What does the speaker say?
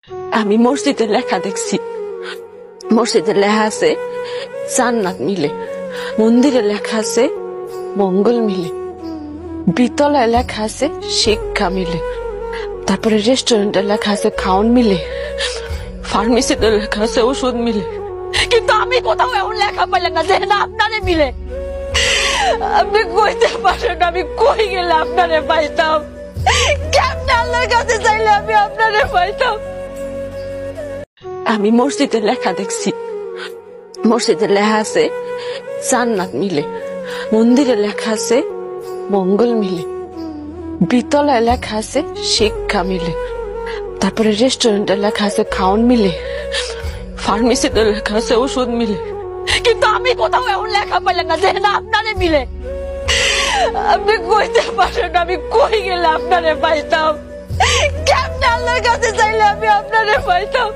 আমি মসজিদে লেখা দেখছি, মসজিদে লেখা আছে জান্নাত মিলে, মন্দিরে লেখা আছে মঙ্গল মিলে, বিতলায় লেখা আছে শিক্ষা মিলে, তারপরে রেস্টুরেন্টে লেখা আছে খাওন মিলে, ফার্মেসিতে লেখা আছে ওষুধ মিলে। কিন্তু আমি কোথাও এমন লেখা পাইলাম না যে না আপনারে মিলে। আপনি কইতে পারেন আমি কই গেলে আপনারে পাইতাম, কেমনে আল্লাহর কাছে চাইলে আমি আপনারে পাইতাম। আমি মসজিদে লেখা দেখছি, মসজিদে লেখা আছে জান্নাত মিলে, মন্দিরে লেখা আছে মঙ্গল মিলে, বিতলায় লেখা আছে শিক্ষা মিলে, তারপরে রেস্টুরেন্টে লেখা আছে খাওন মিলে, ফার্মেসিতে লেখা আছে ওষুধ মিলে। কিন্তু আমি কোথাও এমন লেখা পাইলাম না যে না আপনারে মিলে। আপনি কইতে পারেন আমি কই গেলে আপনারে পাইতাম, কেমনে আল্লাহর কাছে চাইলে আমি আপনারে পাইতাম।